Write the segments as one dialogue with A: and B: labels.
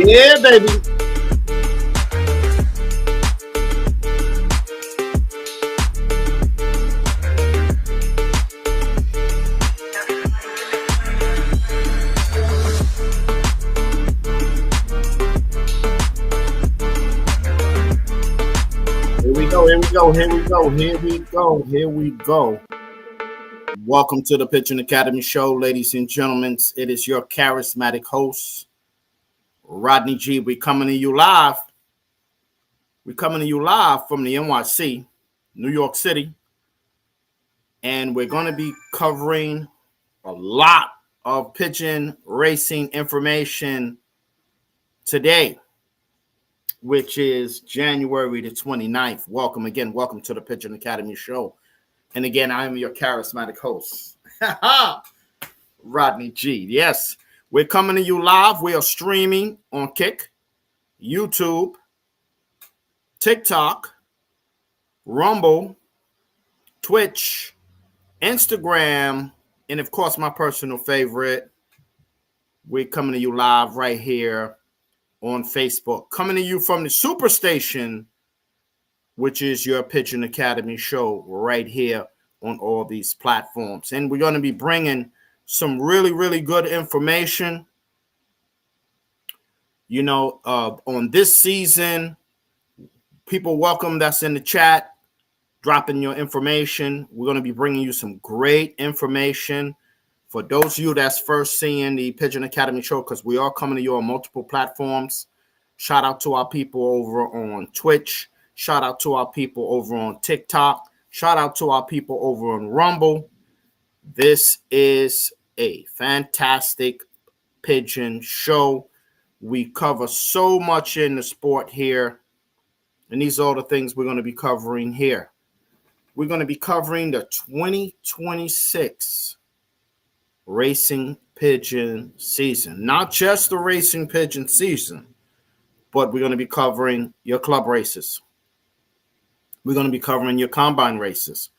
A: Yeah, baby. Here we go, here we go, here we go, here we go, here we go. Welcome to the Pigeon Academy show, ladies and gentlemen. It is your charismatic host, Rodney G. We're coming to you live. We're coming to you live from the NYC, New York City. And we're going to be covering a lot of pigeon racing information today, which is January the 29th. Welcome again. Welcome to the Pigeon Academy show. And again, I am your charismatic host, Rodney G. Yes, we're coming to you live. We are streaming on Kick, YouTube, TikTok, Rumble, Twitch, Instagram, and of course, my personal favorite, we're coming to you live right here on Facebook. Coming to you from the Superstation, which is your Pigeon Academy show right here on all these platforms. And we're going to be bringing some really, really good information, you know, on this season. People welcome that's in the chat, dropping your information. We're going to be bringing you some great information for those of you that's first seeing the Pigeon Academy show, because we are coming to you on multiple platforms. Shout out to our people over on Twitch. Shout out to our people over on TikTok. Shout out to our people over on Rumble. This is a fantastic pigeon show. We cover so much in the sport here. And these are all the things we're going to be covering here. We're going to be covering the 2026 racing pigeon season. Not just the racing pigeon season, but we're going to be covering your club races. We're going to be covering your combine races.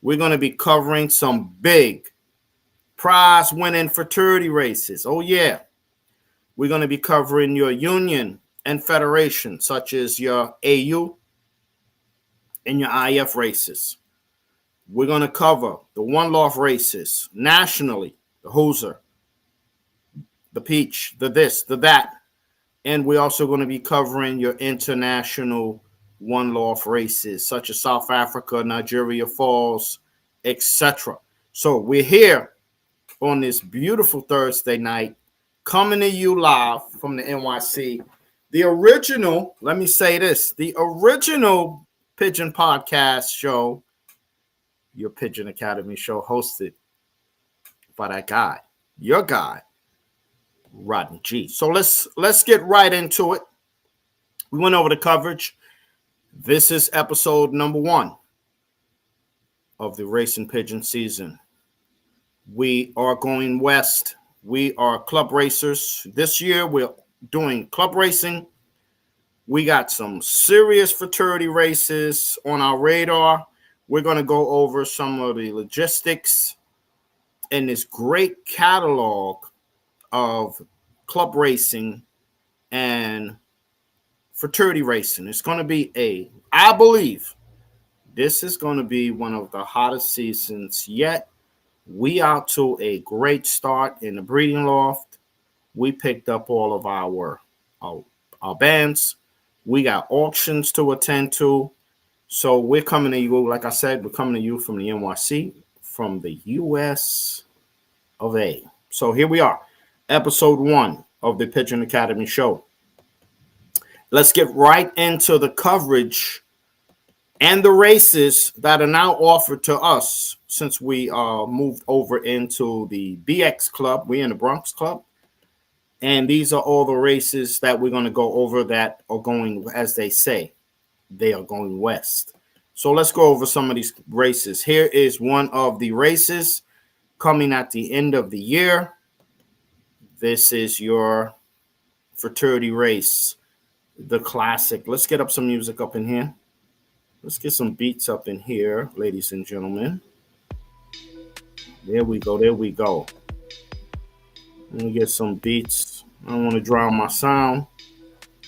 A: We're going to be covering some big prize-winning fraternity races. Oh, yeah. We're going to be covering your union and federation, such as your AU and your IF races. We're going to cover the one-loft races nationally, the Hoser, the Peach, the this, the that. And we're also going to be covering your international one-loft races, such as South Africa, Nigeria Falls, etc. So we're here on this beautiful Thursday night, coming to you live from the NYC. The original, let me say this, the original Pigeon Podcast show, your Pigeon Academy show, hosted by that guy, your guy, Rodney G. So let's get right into it. We went over the coverage. This is episode number 1 of the racing pigeon season. We are going west. We are club racers. This year we're doing club racing. We got some serious fraternity races on our radar. We're going to go over some of the logistics and this great catalog of club racing and fraternity racing. It's going to be I believe this is going to be one of the hottest seasons yet. We out to a great start in the breeding loft. We picked up all of our bands. We got auctions to attend to. So we're coming to you, like I said, we're coming to you from the NYC, from the US of A. So here we are, episode 1 of the Pigeon Academy show. Let's get right into the coverage and the races that are now offered to us since we moved over into the BX Club. We're in the Bronx Club. And these are all the races that we're going to go over that are going, as they say, they are going west. So let's go over some of these races. Here is one of the races coming at the end of the year. This is your fraternity race, the classic. Let's get up some music up in here. Let's get some beats up in here, ladies and gentlemen. There we go. There we go. Let me get some beats. I don't want to drown my sound.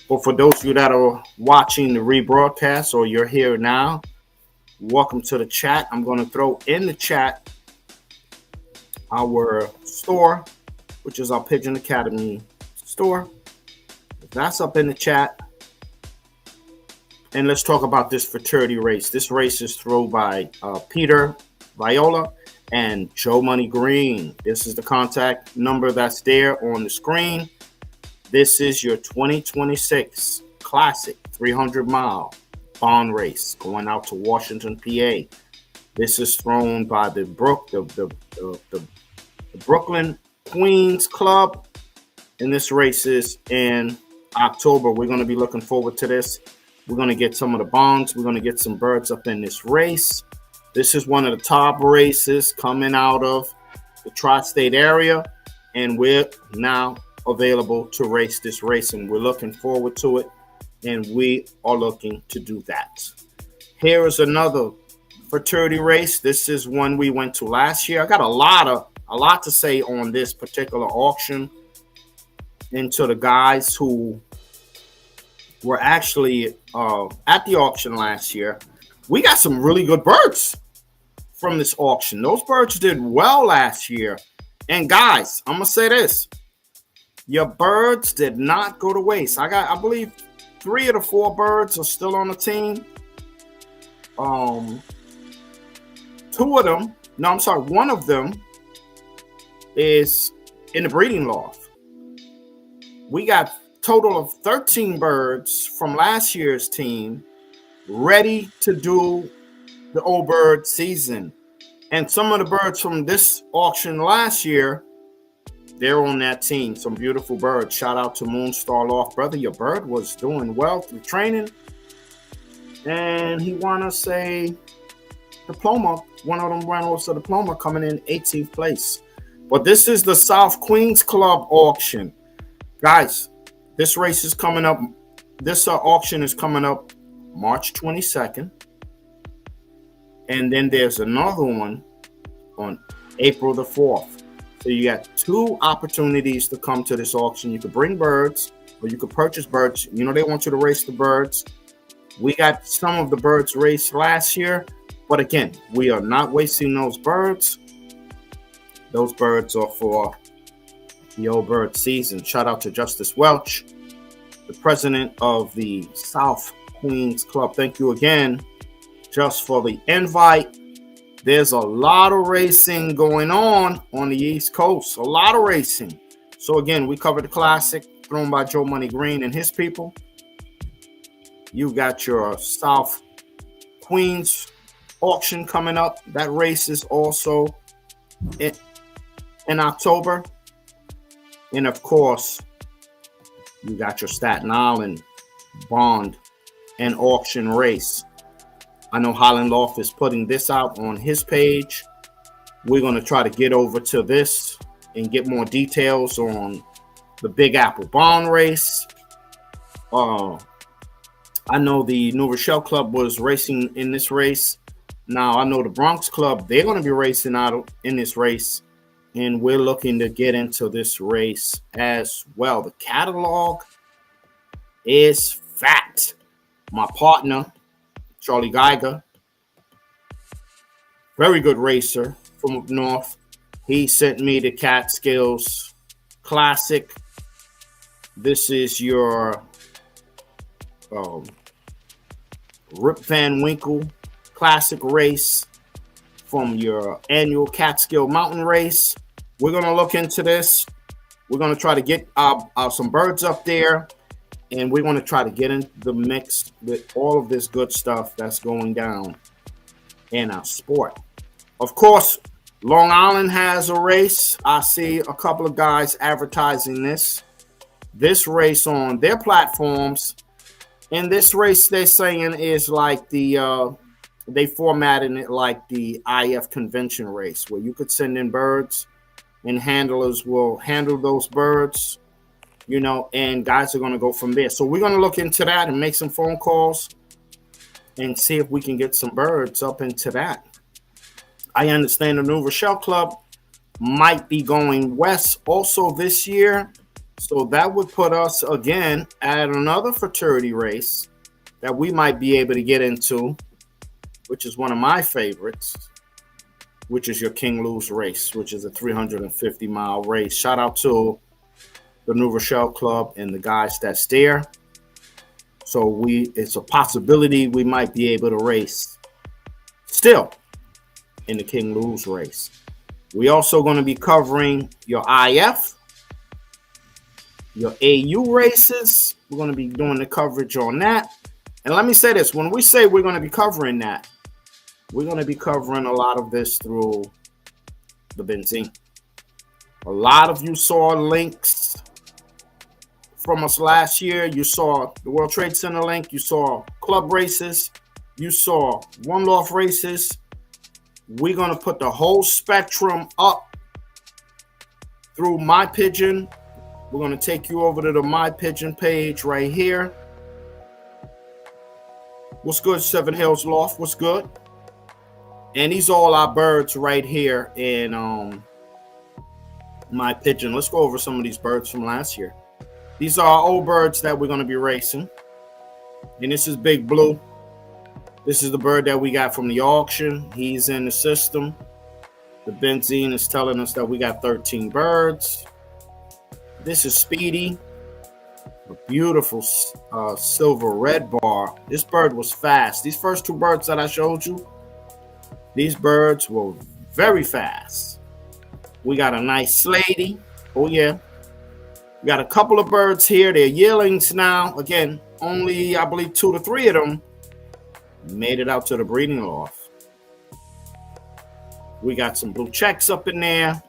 A: But for those of you that are watching the rebroadcast or you're here now, welcome to the chat. I'm going to throw in the chat our store, which is our Pigeon Academy store. That's up in the chat. And let's talk about this fraternity race. This race is thrown by Peter Viola and Joe Money Green. This is the contact number that's there on the screen. This is your 2026 Classic 300-mile bond race going out to Washington, PA. This is thrown by the Brooklyn Queens Club, and this race is in October. We're going to be looking forward to this. We're going to get some of the bonds. We're going to get some birds up in this race. This is one of the top races coming out of the tri-state area, and we're now available to race this race, and we're looking forward to it, and we are looking to do that. Here is another fraternity race. This is one we went to last year. I got a lot to say on this particular auction, and to the guys who were actually at the auction last year. We got some really good birds from this auction. Those birds did well last year. And guys, I'm gonna say this: your birds did not go to waste. I believe 3 of the 4 birds are still on the team. 2 of them, one of them is in the breeding loft. We got total of 13 birds from last year's team ready to do the old bird season. And some of the birds from this auction last year, they're on that team. Some beautiful birds. Shout out to Moonstar Loft. Brother, your bird was doing well through training. And he won us a diploma. One of them won us a diploma, coming in 18th place. But this is the South Queens Club auction. Guys, this race is coming up. This auction is coming up March 22nd. And then there's another one on April the 4th. So you got 2 opportunities to come to this auction. You could bring birds, or you could purchase birds. You know, they want you to race the birds. We got some of the birds raced last year. But again, we are not wasting those birds. Those birds are for the old bird season. Shout out to Justice Welch, the president of the South Queens Club. Thank you again just for the invite. There's a lot of racing going on the East Coast. A lot of racing. So again, we covered the classic thrown by Joe Money Green and his people. You got your South Queens auction coming up. That race is also in October. And of course, you got your Staten Island bond and auction race. I know Highland Loft is putting this out on his page. We're going to try to get over to this and get more details on the Big Apple bond race. I know the New Rochelle Club was racing in this race. Now, I know the Bronx Club, they're going to be racing out in this race. And we're looking to get into this race as well. The catalog is fat. My partner, Charlie Geiger, very good racer from up north. He sent me the Catskills Classic. This is your Rip Van Winkle Classic race from your annual Catskill Mountain Race. We're going to look into this. We're going to try to get some birds up there, and we're going to try to get into the mix with all of this good stuff that's going down in our sport. Of course, Long Island has a race. I see a couple of guys advertising this race on their platforms. And this race they're saying is like they formatted it like the IF convention race, where you could send in birds and handlers will handle those birds, and guys are going to go from there. So we're going to look into that and make some phone calls and see if we can get some birds up into that. I understand the New Rochelle Club might be going west also this year. So that would put us again at another fraternity race that we might be able to get into, which is one of my favorites, which is your King Lou's race, which is a 350-mile race. Shout out to the New Rochelle Club and the guys that's there. So it's a possibility we might be able to race still in the King Lou's race. We also going to be covering your IF, your AU races. We're going to be doing the coverage on that. And let me say this, when we say we're going to be covering that, we're going to be covering a lot of this through the benzene. A lot of you saw links from us last year. You saw the World Trade Center link. You saw club races. You saw one-off races. We're going to put the whole spectrum up through My Pigeon. We're going to take you over to the My Pigeon page right here. What's good, Seven Hills Loft? What's good? And these are all our birds right here in My Pigeon. Let's go over some of these birds from last year. These are our old birds that we're going to be racing. And this is Big Blue. This is the bird that we got from the auction. He's in the system. The benzene is telling us that we got 13 birds. This is Speedy, a beautiful silver red bar. This bird was fast. These first two birds that I showed you, these birds were very fast. We got a nice Slady. Oh, yeah. We got a couple of birds here. They're yearlings now. Again, only, I believe, 2 to 3 of them made it out to the breeding loft. We got some blue checks up in there.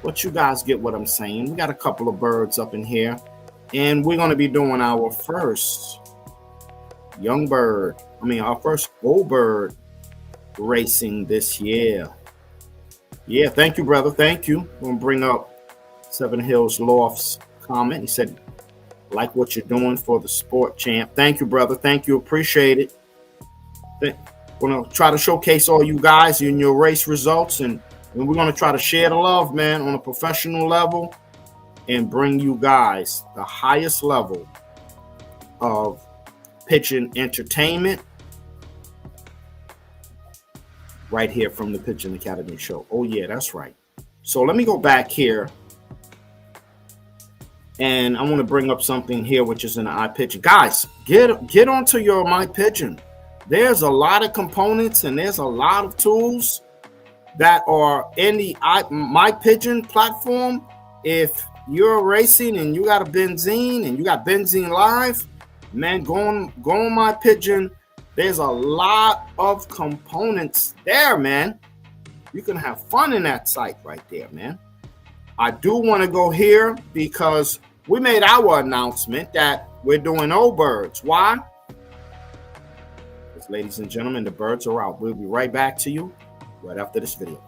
A: But you guys get what I'm saying. We got a couple of birds up in here. And we're going to be doing our first our first old bird racing this year. Yeah, thank you, brother. Thank you. I'm going to bring up Seven Hills Loft's comment. He said, like what you're doing for the sport, champ. Thank you, brother. Thank you. Appreciate it. We're going to try to showcase all you guys in your race results, and we're going to try to share the love, man, on a professional level and bring you guys the highest level of pigeon entertainment right here from the Pigeon Academy show. Oh, yeah, that's right. So let me go back here. And I want to bring up something here, which is in the iPigeon. Guys, get onto your MyPigeon. There's a lot of components and there's a lot of tools that are in the MyPigeon platform. If you're racing and you got a benzene and you got benzene live, man, go on MyPigeon. There's a lot of components there, man. You can have fun in that site right there, man. I do want to go here because we made our announcement that we're doing old birds. Why? Because, ladies and gentlemen, the birds are out. We'll be right back to you right after this video.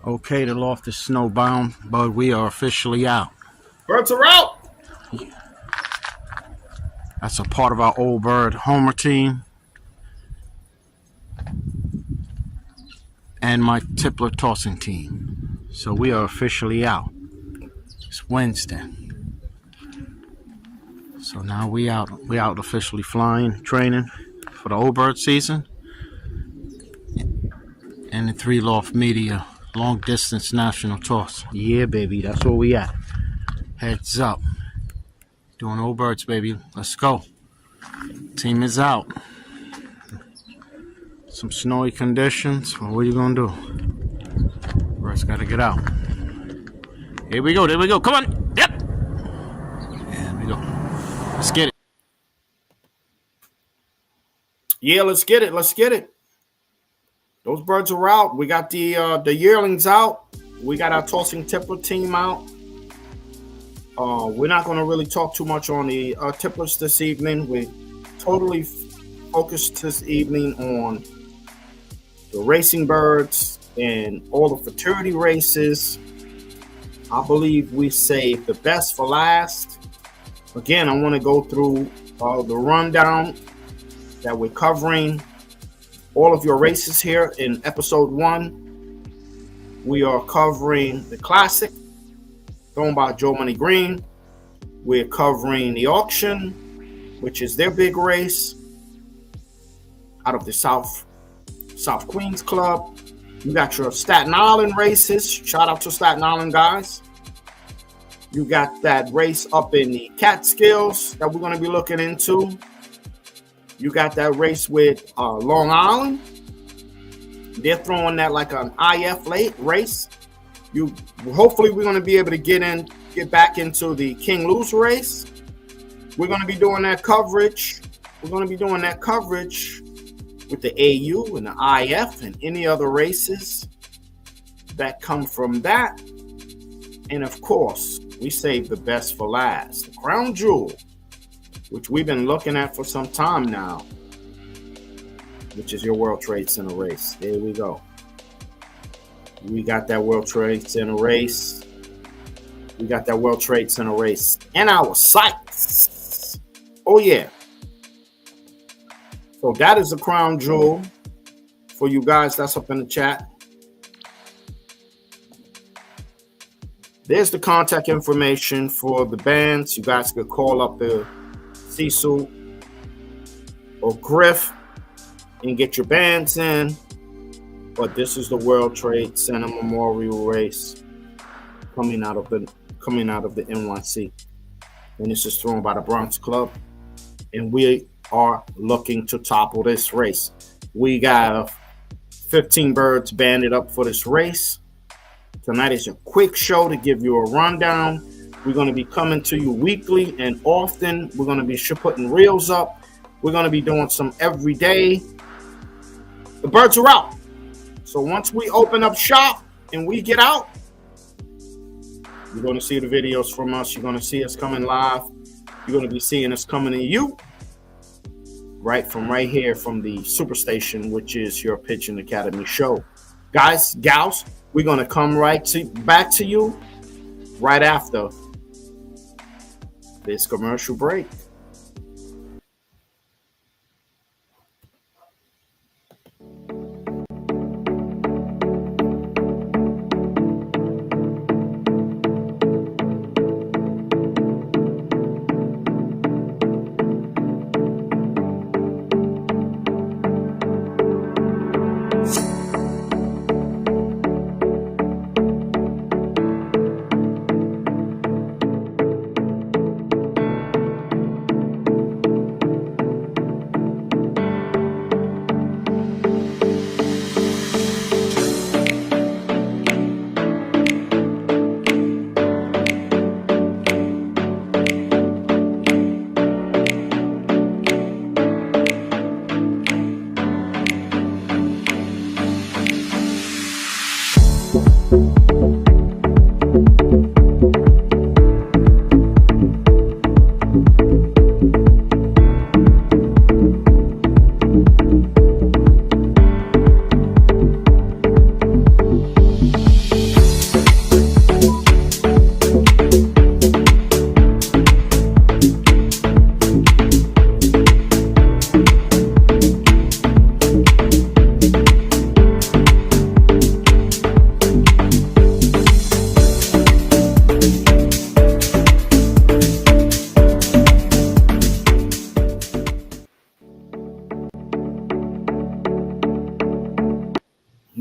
A: Okay, the loft is snowbound, but we are officially out. Birds are out! That's a part of our old bird homer team. And my tippler tossing team. So we are officially out. It's Wednesday. So now we out officially flying, training for the old bird season. And the 3 Loft Media long distance national toss. Yeah, baby, that's where we at. Heads up. Doing old birds, baby. Let's go. Team is out. Some snowy conditions. Well, what are you gonna do? Birds gotta get out. Here we go. There we go. Come on. Yep. There we go. Let's get it. Yeah, let's get it. Let's get it. Those birds are out. We got the yearlings out. We got our tossing tipper team out. We're not going to really talk too much on the tippers this evening. We totally focused this evening on the racing birds and all the fraternity races. I believe we saved the best for last. Again, I want to go through the rundown that we're covering all of your races here in episode 1. We are covering the Classic, thrown by Joe Money Green. We're covering the auction, which is their big race out of the South Queens Club. You got your Staten Island races. Shout out to Staten Island guys. You got that race up in the Catskills that we're going to be looking into. You got that race with Long Island. They're throwing that like an IF late race. Hopefully we're going to be able to get back into the King Lou's race. We're going to be doing that coverage. We're going to be doing that coverage with the AU and the IF and any other races that come from that. And of course, we save the best for last. The crown jewel, which we've been looking at for some time now, which is your World Trade Center race. There we go. We got that World Trade Center race. We got that World Trade Center race in our sights. Oh, yeah. So that is the crown jewel for you guys that's up in the chat. There's the contact information for the bands. You guys could call up the Cecil or Griff and get your bands in. But this is the World Trade Center Memorial Race coming out of the NYC. And this is thrown by the Bronx Club. And we are looking to topple this race. We got 15 birds banded up for this race. Tonight is a quick show to give you a rundown. We're going to be coming to you weekly and often. We're going to be putting reels up. We're going to be doing some every day. The birds are out. So once we open up shop and we get out, you're going to see the videos from us. You're going to see us coming live. You're going to be seeing us coming to you right here from the Superstation, which is your Pigeon Academy show. Guys, gals, we're going to come back to you right after this commercial break.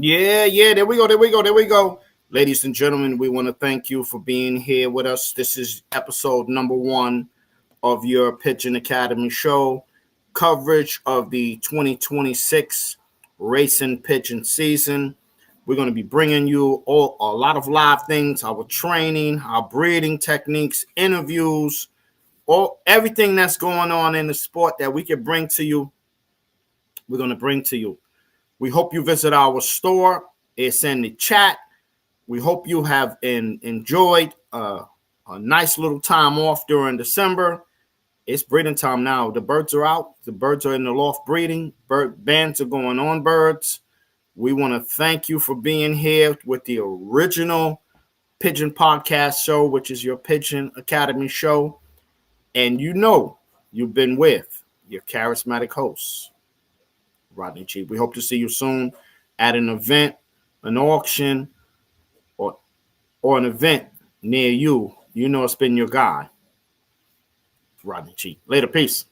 A: Yeah, there we go. Ladies and gentlemen, we want to thank you for being here with us. This is episode number 1 of your Pigeon Academy show, coverage of the 2026 racing pigeon season. We're going to be bringing you a lot of live things, our training, our breeding techniques, interviews, everything that's going on in the sport that we can bring to you we're going to bring to you. We hope you visit our store. It's in the chat. We hope you have enjoyed a nice little time off during December. It's breeding time now. The birds are out. The birds are in the loft breeding. Bird bands are going on birds. We want to thank you for being here with the original Pigeon Podcast Show, which is your Pigeon Academy show. And you know you've been with your charismatic host, Rodney G. We hope to see you soon at an event, an auction, or an event near you. You know it's been your guy, Rodney G. Later, peace.